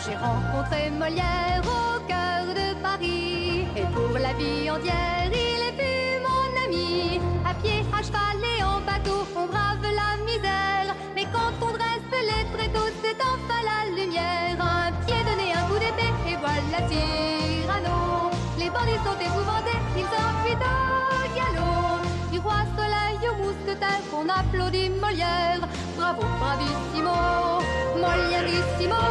J'ai rencontré Molière au cœur de Paris, et pour la vie entière, il est plus mon ami. À pied, à cheval et en bateau, on brave la misère, mais quand on dresse les tréteaux, c'est enfin la lumière. Un pied donné, un coup d'épée, et voilà Cyrano. Les bandits sont épouvantés, ils s'enfuient au galop. Du roi Soleil au mousquetaire, on applaudit Molière. Bravo, bravissimo, Molièrissimo.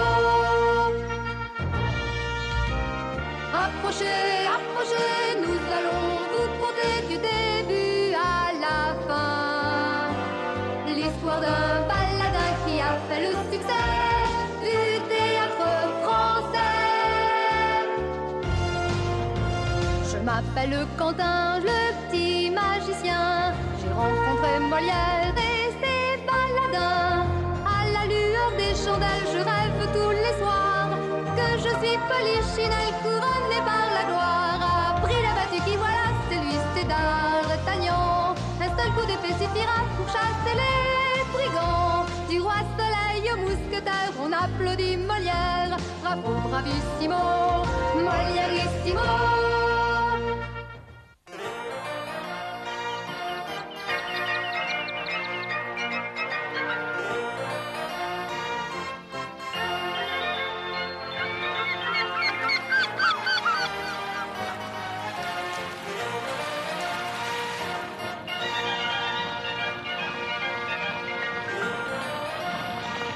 Approchez, approchez, nous allons vous conter du début à la fin l'histoire d'un baladin qui a fait le succès du théâtre français. Je m'appelle Quentin, le petit magicien. J'ai rencontré Molière et ses baladins. À la lueur des chandelles, je rêve tous les soirs que je suis Polichinelle, couronnée par la gloire. Après la battue qui voilà, c'est lui, c'est D'Artagnan. Un seul coup d'épée suffira pour chasser les brigands. Du roi Soleil au mousquetaire, on applaudit Molière. Bravo, bravissimo, Molièrissimo.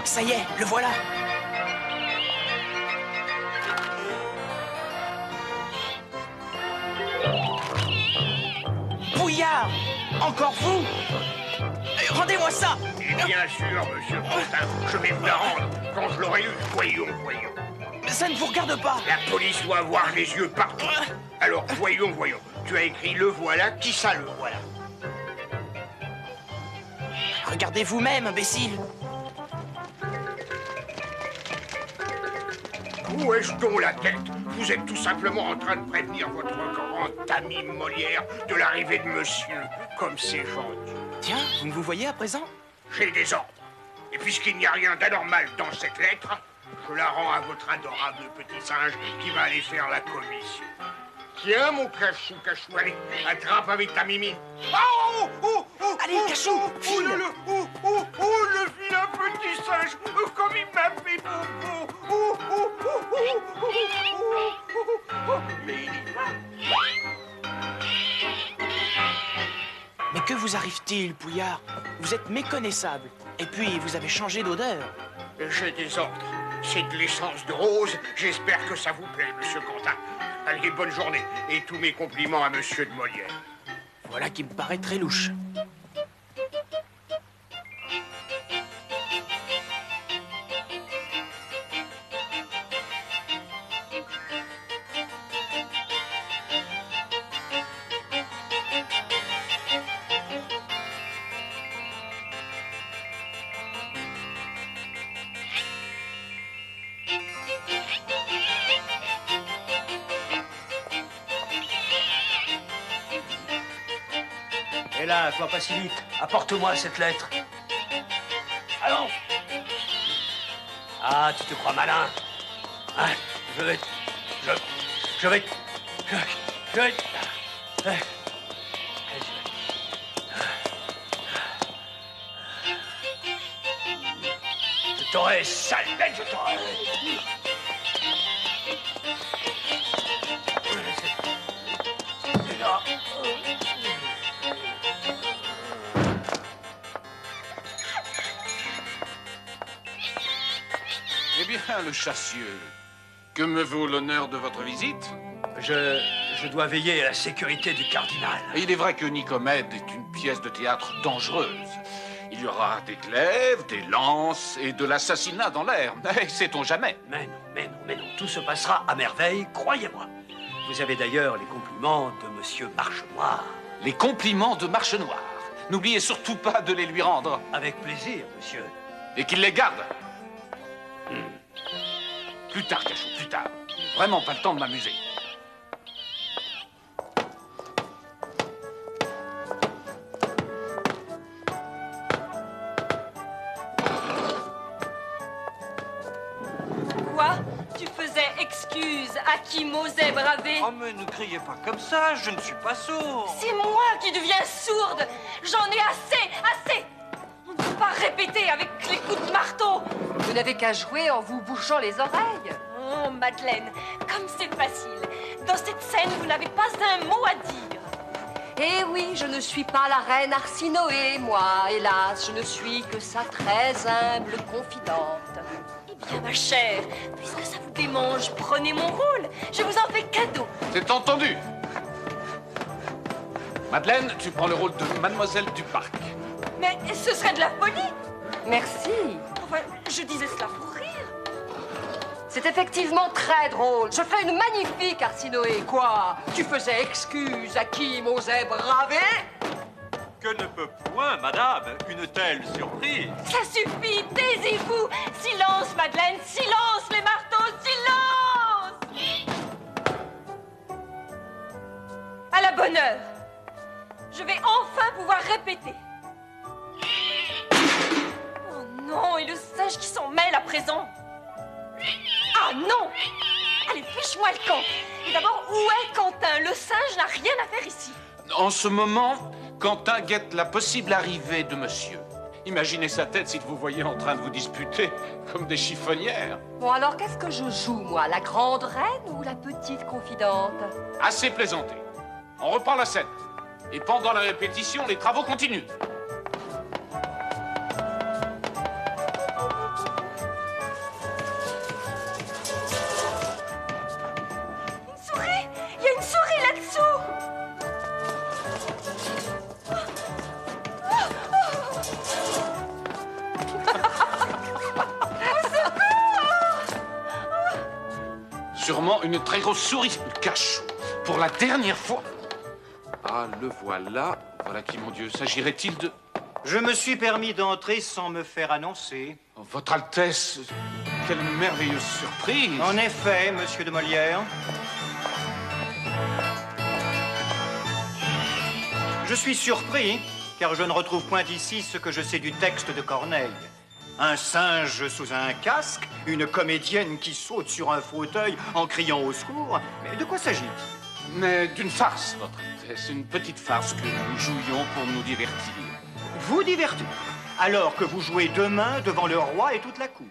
Ça y est, le voilà. Bouillard! Encore vous? Rendez-moi ça! Et bien sûr, monsieur Quentin, je vais vous la rendre. Quand je l'aurai eu, voyons. Ça ne vous regarde pas. La police doit avoir les yeux partout. Alors, voyons. Tu as écrit le voilà, qui ça le voilà? Regardez vous-même, imbécile. Où est-ce donc la tête? Vous êtes tout simplement en train de prévenir votre grand ami Molière de l'arrivée de monsieur. Comme c'est gentil. Tiens, vous me voyez à présent? J'ai des ordres. Et puisqu'il n'y a rien d'anormal dans cette lettre, je la rends à votre adorable petit singe qui va aller faire la commission. Tiens, mon cachou, allez, attrape avec ta mimi. Oh, Allez, cachou, file. Le vilain petit singe, comme il m'a fait bobo. Mais il y va. Mais que vous arrive-t-il, Pouillard? Vous êtes méconnaissable. Et puis, vous avez changé d'odeur. J'ai des ordres. C'est de l'essence de rose. J'espère que ça vous plaît, monsieur Quentin. Allez, bonne journée. Et tous mes compliments à monsieur de Molière. Voilà qui me paraît très louche. Et là, toi pas si vite. Apporte-moi cette lettre. Allons. Ah, tu te crois malin. Ah, je vais... Je t'aurai, sale bête, je t'aurai. Eh bien, le chassieux, que me vaut l'honneur de votre visite? Je dois veiller à la sécurité du cardinal. Et il est vrai que Nicomède est une pièce de théâtre dangereuse. Il y aura des glaives, des lances et de l'assassinat dans l'air. Mais sait-on jamais? Mais non, tout se passera à merveille, croyez-moi. Vous avez d'ailleurs les compliments de Monsieur Marchenoir. Les compliments de Marchenoir. N'oubliez surtout pas de les lui rendre. Avec plaisir, monsieur. Et qu'il les garde. Plus tard, Cachou, plus tard. Vraiment pas le temps de m'amuser. Quoi? excuse à qui m'osait braver. Oh, mais ne criez pas comme ça, je ne suis pas sourd. C'est moi qui deviens sourde. J'en ai assez. On ne peut pas répéter avec les coups de marteau. Vous n'avez qu'à jouer en vous bouchant les oreilles. Oh, Madeleine, comme c'est facile. Dans cette scène, vous n'avez pas un mot à dire. Eh oui, je ne suis pas la reine Arsinoé, moi. Hélas, je ne suis que sa très humble confidente. Eh bien, ma chère, puisque ça vous démange, prenez mon rôle. Je vous en fais cadeau. C'est entendu. Madeleine, tu prends le rôle de Mademoiselle Duparc. Mais ce serait de la folie. Merci. Enfin, je disais cela pour rire. C'est effectivement très drôle. Je fais une magnifique Arsinoé, quoi. Tu faisais excuse à qui m'osait braver. Que ne peut point, madame, une telle surprise. Ça suffit, taisez-vous. Silence, Madeleine, silence, les marteaux, silence. À la bonne heure. Je vais enfin pouvoir répéter. Oh non, et le singe qui s'en mêle à présent. Ah non! Allez, fiche-moi le camp. Et d'abord, où est Quentin? Le singe n'a rien à faire ici. En ce moment, Quentin guette la possible arrivée de monsieur. Imaginez sa tête si vous voyez en train de vous disputer comme des chiffonnières. Bon, alors qu'est-ce que je joue, moi? La grande reine ou la petite confidente? Assez plaisanté. On reprend la scène. Et pendant la répétition, les travaux continuent. Il y a une souris là-dessous. Sûrement une très grosse souris. Cachou. Pour la dernière fois. Ah, le voilà. Voilà qui, mon Dieu, s'agirait-il de... Je me suis permis d'entrer sans me faire annoncer. Oh, Votre Altesse, quelle merveilleuse surprise. En effet, monsieur de Molière. Je suis surpris, car je ne retrouve point ici ce que je sais du texte de Corneille. Un singe sous un casque, une comédienne qui saute sur un fauteuil en criant au secours. Mais de quoi s'agit-il? Mais d'une farce, Votre Altesse. Une petite farce que nous jouions pour nous divertir. Vous divertir, alors que vous jouez demain devant le roi et toute la cour.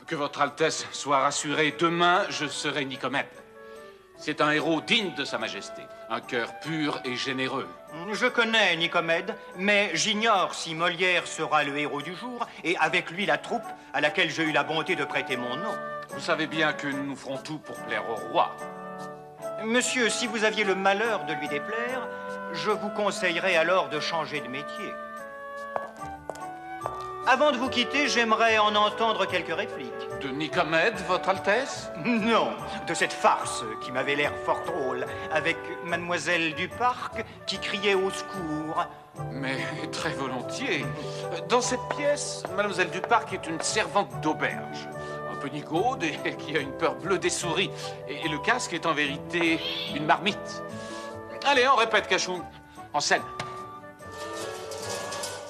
Que Votre Altesse soit rassurée, demain, je serai Nicomède. C'est un héros digne de Sa Majesté, un cœur pur et généreux. Je connais Nicomède, mais j'ignore si Molière sera le héros du jour et avec lui la troupe à laquelle j'ai eu la bonté de prêter mon nom. Vous savez bien que nous ferons tout pour plaire au roi. Monsieur, si vous aviez le malheur de lui déplaire, je vous conseillerais alors de changer de métier. Avant de vous quitter, j'aimerais en entendre quelques répliques. De Nicomède, Votre Altesse? Non, de cette farce qui m'avait l'air fort drôle, avec Mademoiselle Duparc qui criait au secours. Mais très volontiers. Dans cette pièce, Mademoiselle Duparc est une servante d'auberge. Un peu nigaude et qui a une peur bleue des souris. Et le casque est en vérité une marmite. Allez, on répète, Cachou. En scène.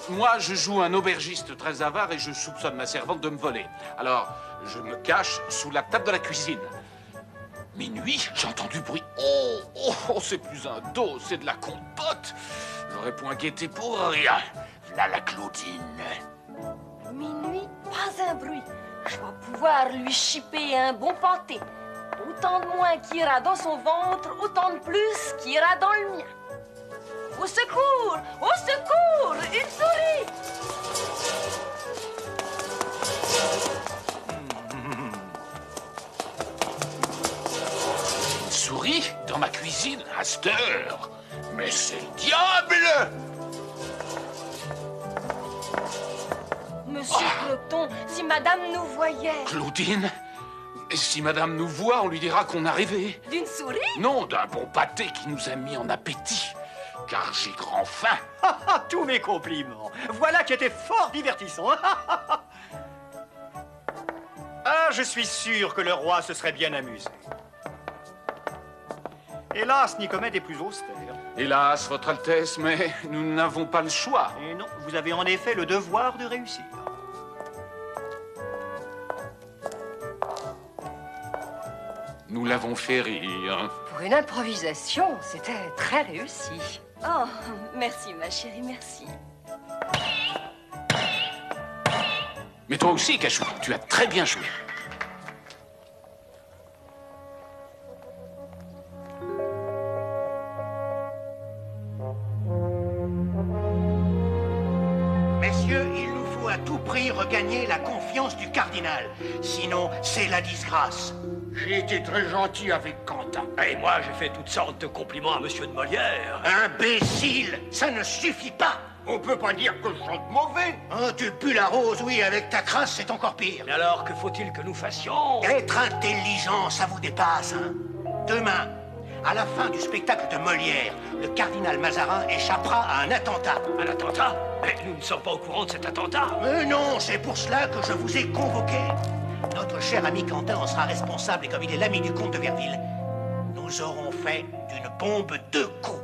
Moi, je joue un aubergiste très avare et je soupçonne ma servante de me voler. Alors, je me cache sous la table de la cuisine. Minuit, j'ai entendu bruit. Oh, c'est plus un dos, c'est de la compote. J'aurais point guetté pour rien. Là, la Claudine. Minuit, pas un bruit. Je vais pouvoir lui chipper un bon pâté. Autant de moins qui ira dans son ventre, autant de plus qui ira dans le mien. Au secours! Au secours! Une souris! Une souris dans ma cuisine à cette heure? Mais c'est le diable! Monsieur Cloton, si madame nous voyait... Claudine, si madame nous voit, on lui dira qu'on est arrivé. D'une souris? Non, d'un bon pâté qui nous a mis en appétit. Car j'ai grand faim. Tous mes compliments. Voilà qui était fort divertissant. Ah, je suis sûr que le roi se serait bien amusé. Hélas, Nicomède est plus austère. Hélas, Votre Altesse, mais nous n'avons pas le choix. Et non, vous avez en effet le devoir de réussir. Nous l'avons fait rire. Pour une improvisation, c'était très réussi. Oh, merci, ma chérie, merci. Mais toi aussi, Cachou, tu as très bien joué. Messieurs, il nous faut à tout prix regagner la confiance du cardinal. Sinon, c'est la disgrâce. J'ai été très gentil avec Quentin. Et moi, j'ai fait toutes sortes de compliments à monsieur de Molière. Imbécile, ça ne suffit pas. On peut pas dire que je chante mauvais. Oh, tu pues la rose, oui, avec ta crasse, c'est encore pire. Mais alors, que faut-il que nous fassions? Être intelligent, ça vous dépasse, hein? Demain, à la fin du spectacle de Molière, le cardinal Mazarin échappera à un attentat. Un attentat? Mais nous ne sommes pas au courant de cet attentat. Mais non, c'est pour cela que je vous ai convoqué. Notre cher ami Quentin en sera responsable et comme il est l'ami du comte de Verville, nous aurons fait d'une bombe 2 coups.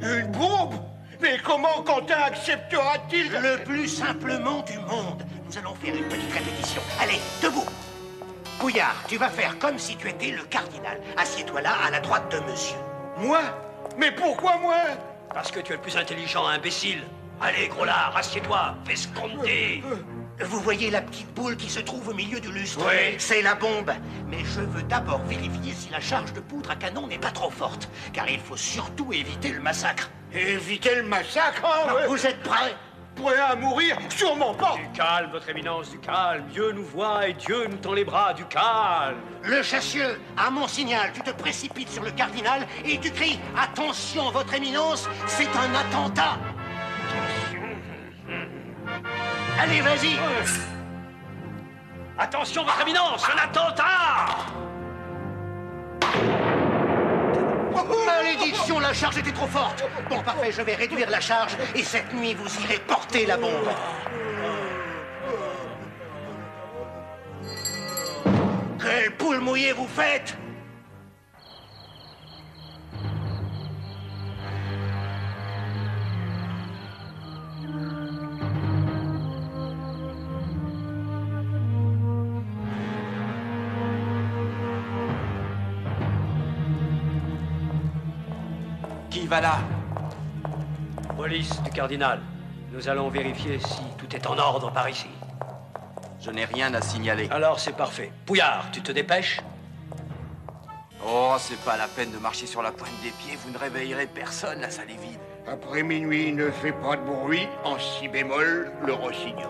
Une bombe? Mais comment Quentin acceptera-t-il? Le plus simplement du monde. Nous allons faire une petite répétition. Allez, debout. Bouillard, tu vas faire comme si tu étais le cardinal. Assieds-toi là, à la droite de monsieur. Moi? Mais pourquoi moi? Parce que tu es le plus intelligent, imbécile. Allez, gros lard, assieds-toi, fais ce qu'on te dit. Vous voyez la petite boule qui se trouve au milieu du lustre? Oui. C'est la bombe. Mais je veux d'abord vérifier si la charge de poudre à canon n'est pas trop forte. Car il faut surtout éviter le massacre. Éviter le massacre, hein, ouais. Vous êtes prêts? Prêt à mourir? Sûrement pas. Du calme, votre éminence, du calme. Dieu nous voit et Dieu nous tend les bras, du calme. Le chassieux, à mon signal, tu te précipites sur le cardinal et tu cries « Attention, votre éminence, c'est un attentat !» Allez, vas-y. Attention, votre éminence, un attentat! Malédiction, la charge était trop forte. Bon, parfait, je vais réduire la charge et cette nuit, vous irez porter la bombe. Quelle poule mouillée vous faites! Qui va là? Police du cardinal. Nous allons vérifier si tout est en ordre par ici. Je n'ai rien à signaler. Alors c'est parfait. Pouillard, tu te dépêches? Oh, c'est pas la peine de marcher sur la pointe des pieds, vous ne réveillerez personne, la salle est vide. Après minuit, ne fais pas de bruit. En si bémol, le rossignol.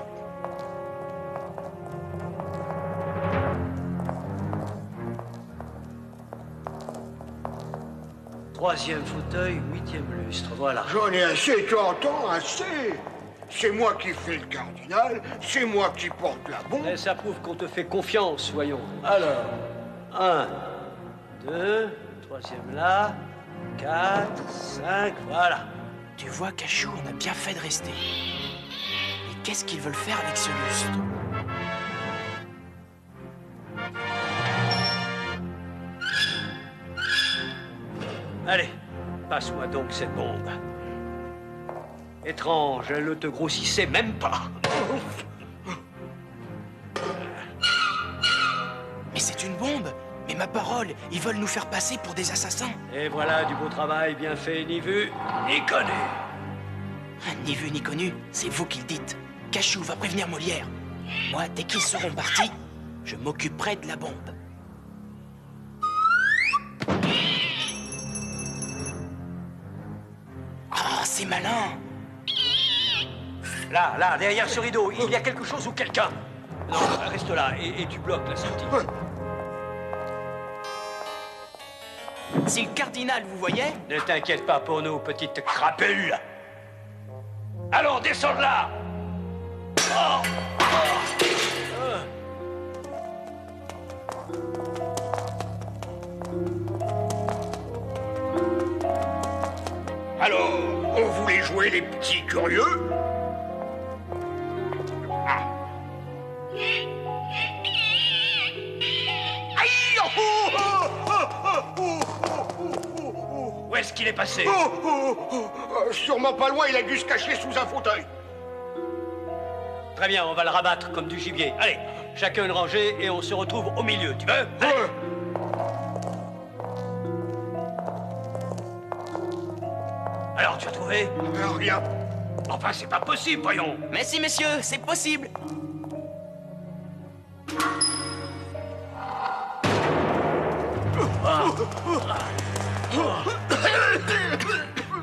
Troisième fauteuil, 8e lustre, voilà. J'en ai assez, tu entends, assez. C'est moi qui fais le cardinal, c'est moi qui porte la bombe. Et ça prouve qu'on te fait confiance, voyons. Alors, 1, 2, troisième là, 4, 5, voilà. Tu vois, Cachou, on a bien fait de rester. Mais qu'est-ce qu'ils veulent faire avec ce lustre? Allez, passe-moi donc cette bombe. Étrange, elle ne te grossissait même pas. Mais c'est une bombe! Mais ma parole, ils veulent nous faire passer pour des assassins! Et voilà du beau travail bien fait, ni vu, ni connu. Ni vu ni connu, c'est vous qui le dites. Cachou va prévenir Molière. Moi, dès qu'ils seront partis, je m'occuperai de la bombe. Ah, c'est malin! Là, derrière ce rideau, il y a quelque chose ou quelqu'un. Non, reste là et tu bloques la sortie. C'est le cardinal, vous voyez? Ne t'inquiète pas pour nous, petite crapule. Allons, descends de là. Alors, on voulait jouer les petits curieux? Ah. Aïe! Oh, oh, oh, oh, oh, Où est-ce qu'il est passé? Sûrement pas loin, il a dû se cacher sous un fauteuil. Très bien, on va le rabattre comme du gibier. Allez, chacun une rangée et on se retrouve au milieu, tu veux? Allez. Alors, tu as trouvé? Rien. Enfin, c'est pas possible, voyons. Mais si, messieurs, c'est possible.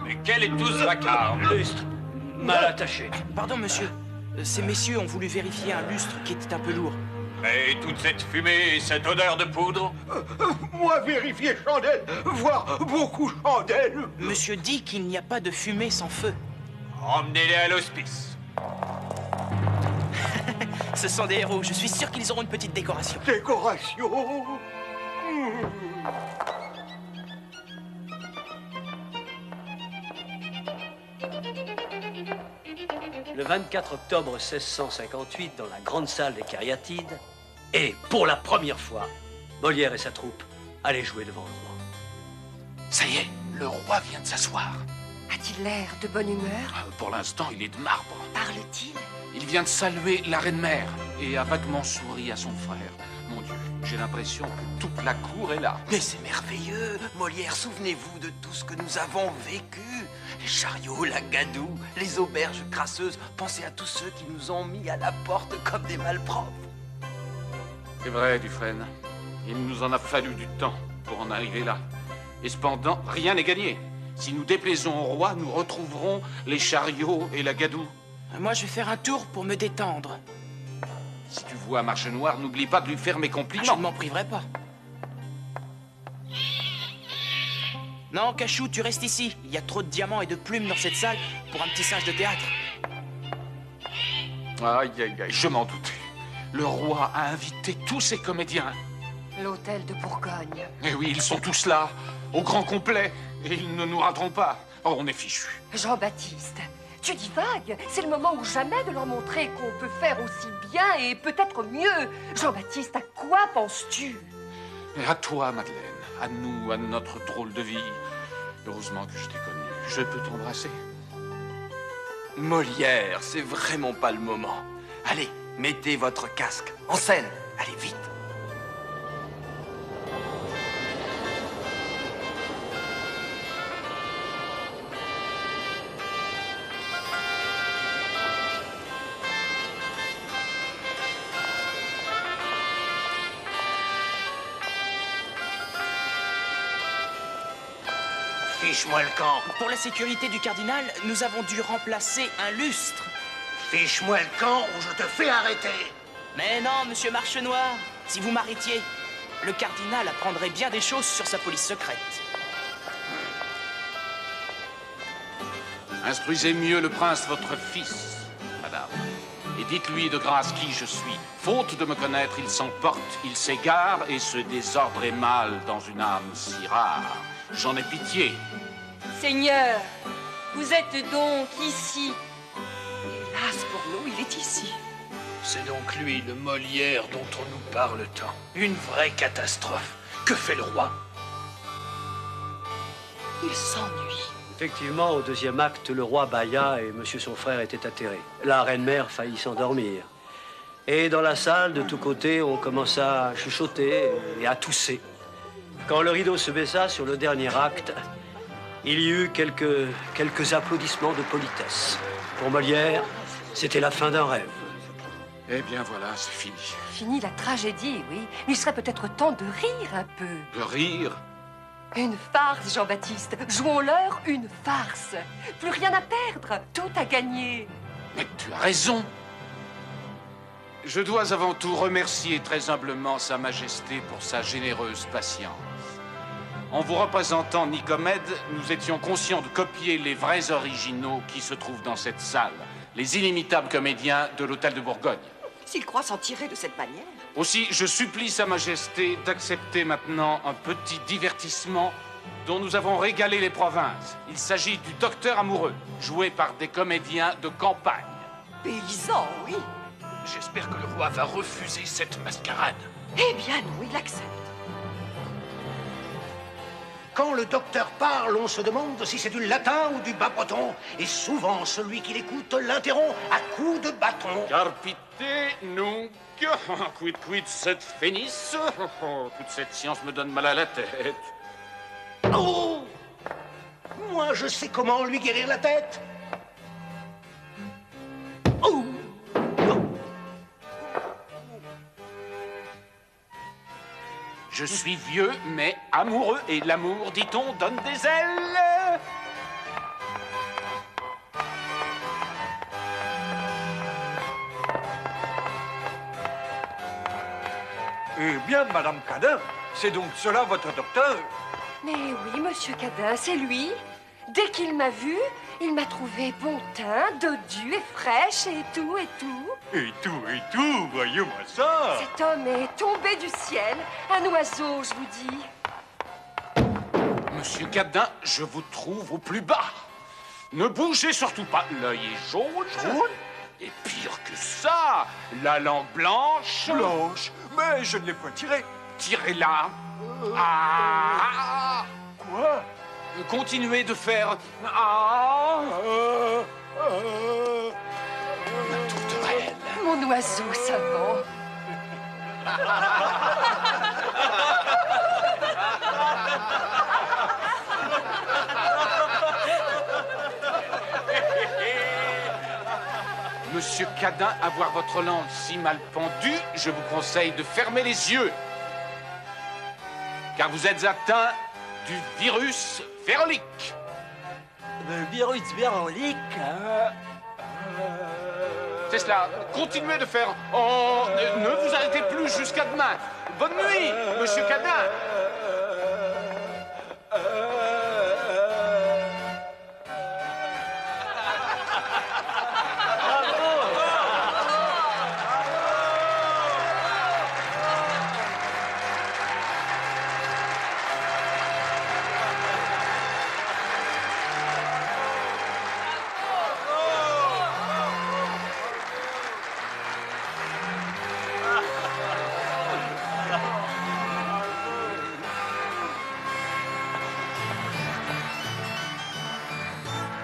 Mais quel est tout ce vacarme? Lustre, mal attaché. Pardon, monsieur. Ces messieurs ont voulu vérifier un lustre qui était un peu lourd. Et toute cette fumée et cette odeur de poudre? Moi, vérifier chandelle, voire beaucoup chandelle. Monsieur dit qu'il n'y a pas de fumée sans feu. Emmenez-les à l'hospice. Ce sont des héros. Je suis sûr qu'ils auront une petite décoration. Décoration. Le 24 octobre 1658, dans la grande salle des Cariatides, et pour la première fois, Molière et sa troupe allaient jouer devant le roi. Ça y est, le roi vient de s'asseoir. A-t-il l'air de bonne humeur? Pour l'instant, il est de marbre. Parle-t-il? Il vient de saluer la reine-mère et a vaguement souri à son frère. Mon Dieu, j'ai l'impression que toute la cour est là. Mais c'est merveilleux. Molière, souvenez-vous de tout ce que nous avons vécu. Les chariots, la gadoue, les auberges crasseuses. Pensez à tous ceux qui nous ont mis à la porte comme des malpropres. C'est vrai, Dufresne. Il nous en a fallu du temps pour en arriver là. Et cependant, rien n'est gagné. Si nous déplaisons au roi, nous retrouverons les chariots et la gadoue. Moi, je vais faire un tour pour me détendre. Si tu vois Marche Noire, n'oublie pas de lui faire mes compliments. Je ne m'en priverai pas. Non, Cachou, tu restes ici. Il y a trop de diamants et de plumes dans cette salle pour un petit singe de théâtre. Aïe, aïe, aïe, je m'en doutais. Le roi a invité tous ses comédiens. L'hôtel de Bourgogne. Eh oui, ils sont tous là, au grand complet, et ils ne nous rateront pas. Oh, on est fichus. Jean-Baptiste, tu divagues. C'est le moment ou jamais de leur montrer qu'on peut faire aussi bien et peut-être mieux. Jean-Baptiste, à quoi penses-tu? Et à toi, Madeleine, à nous, à notre drôle de vie. Heureusement que je t'ai connu. Je peux t'embrasser? Molière, c'est vraiment pas le moment. Allez, mettez votre casque. En scène. Allez, vite. Fiche-moi le camp. Pour la sécurité du cardinal, nous avons dû remplacer un lustre. Fiche-moi le camp ou je te fais arrêter. Mais non, monsieur Marche Noire, si vous m'arrêtiez, le cardinal apprendrait bien des choses sur sa police secrète. Instruisez mieux le prince, votre fils, madame. Et dites-lui de grâce qui je suis. Faute de me connaître, il s'emporte, il s'égare, et ce désordre est mal dans une âme si rare. J'en ai pitié. Seigneur, vous êtes donc ici. Hélas pour nous, il est ici. C'est donc lui, le Molière, dont on nous parle tant. Une vraie catastrophe. Que fait le roi? Il s'ennuie. Effectivement, au deuxième acte, le roi bâilla et monsieur son frère étaient atterrés. La reine-mère faillit s'endormir. Et dans la salle, de tous côtés, on commença à chuchoter et à tousser. Quand le rideau se baissa sur le dernier acte, il y eut quelques applaudissements de politesse. Pour Molière, c'était la fin d'un rêve. Eh bien voilà, c'est fini. Fini la tragédie, oui. Il serait peut-être temps de rire un peu. De rire? Une farce, Jean-Baptiste. Jouons-leur une farce. Plus rien à perdre, tout à gagner. Mais tu as raison. Je dois avant tout remercier très humblement Sa Majesté pour sa généreuse patience. En vous représentant Nicomède, nous étions conscients de copier les vrais originaux qui se trouvent dans cette salle, les inimitables comédiens de l'Hôtel de Bourgogne. S'il croit s'en tirer de cette manière. Aussi, je supplie Sa Majesté d'accepter maintenant un petit divertissement dont nous avons régalé les provinces. Il s'agit du Docteur Amoureux, joué par des comédiens de campagne. Paysan, oui. J'espère que le roi va refuser cette mascarade. Eh bien non, il accepte. Quand le docteur parle, on se demande si c'est du latin ou du bas-breton. Et souvent, celui qui l'écoute l'interrompt à coups de bâton. Carpite nunc, quid sed finis. Toute cette science me donne mal à la tête. Oh! Moi, je sais comment lui guérir la tête. Oh! Je suis vieux, mais amoureux, et l'amour, dit-on, donne des ailes. Eh bien, Madame Cadin, c'est donc cela votre docteur? Mais oui, monsieur Cadin, c'est lui. Dès qu'il m'a vu, il m'a trouvé bon teint, dodu et fraîche et tout et tout. Et tout, voyez-moi ça. Cet homme est tombé du ciel, un oiseau, je vous dis. Monsieur Cadin, je vous trouve au plus bas. Ne bougez surtout pas. L'œil est jaune. Et pire que ça, la langue blanche. Blanche, mais je ne l'ai point tirée. Tirez-la. Ah. Quoi? Continuez de faire... Tourterelle. Mon oiseau savant. Monsieur Cadin, à voir votre langue si mal pendue, je vous conseille de fermer les yeux. Car vous êtes atteint du virus vérolique. Le virus vérolique? C'est cela. Continuez de faire... Oh, ne vous arrêtez plus jusqu'à demain. Bonne nuit, monsieur Cadin.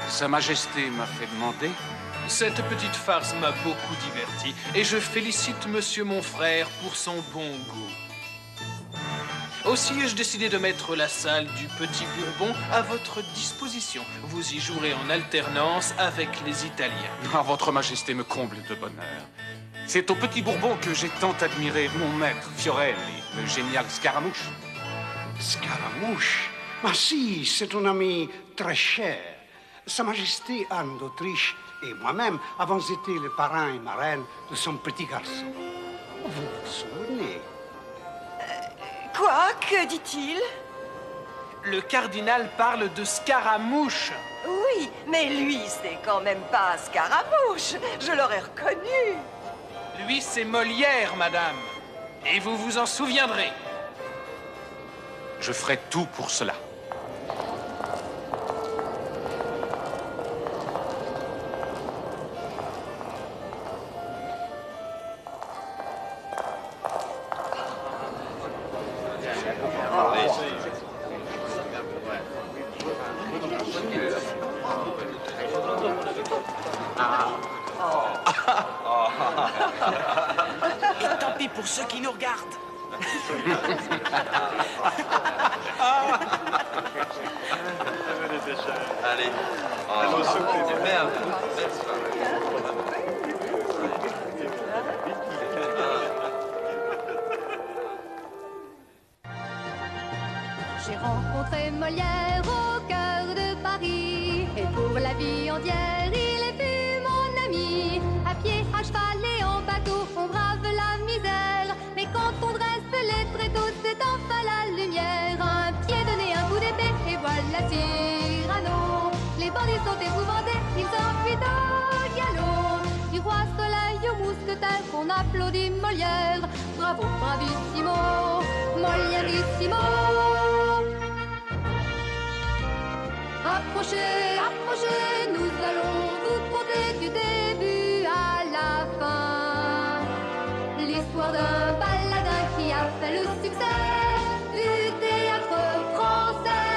Sa Majesté m'a fait demander. Cette petite farce m'a beaucoup diverti et je félicite monsieur mon frère pour son bon goût. Aussi ai-je décidé de mettre la salle du Petit Bourbon à votre disposition. Vous y jouerez en alternance avec les Italiens. Ah, votre Majesté me comble de bonheur. C'est au Petit Bourbon que j'ai tant admiré mon maître Fiorelli, le génial Scaramouche. Scaramouche? Ma si, c'est un ami très cher. Sa Majesté Anne d'Autriche et moi-même avons été les parrains et marraines de son petit garçon. Vous vous souvenez? Quoi? Que dit-il? Le cardinal parle de Scaramouche. Oui, mais lui, c'est quand même pas Scaramouche. Je l'aurais reconnu. Lui, c'est Molière, madame. Et vous vous en souviendrez. Je ferai tout pour cela. Et tant pis pour ceux qui nous regardent. Allez. Merde. J'ai rencontré Molière au cœur de Paris. Et pour la vie entière, il est plus mon ami. À pied, à cheval et en bateau, on brave la misère. Mais quand on dresse les tréteaux, c'est enfin la lumière. Un pied donné, un coup d'épée, et voilà Cyrano. Les bandits sont épouvantés, ils s'enfuient au galop. Du roi Soleil au mousquetaire, on applaudit Molière. Bravo, bravissimo, Molièrissimo. Approchez, approchez, nous allons vous conter du début à la fin l'histoire d'un baladin qui a fait le succès du théâtre français.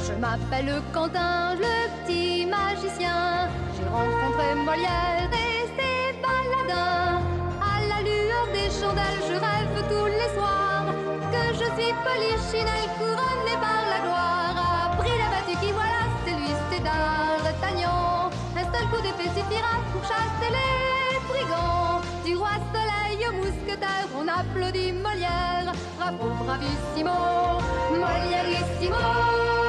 Je m'appelle Quentin, le petit magicien. J'ai rencontré Molière et ses baladins. À la lueur des chandelles, je rêve tous les soirs que je suis Polichinelle couronné par la gloire a pris la battue qui voilà, c'est lui, c'est D'Artagnan. Un seul coup d'épée suffira pour chasser les brigands. Du roi Soleil au mousquetaire, on applaudit Molière. Bravo, bravissimo, Molièrissimo.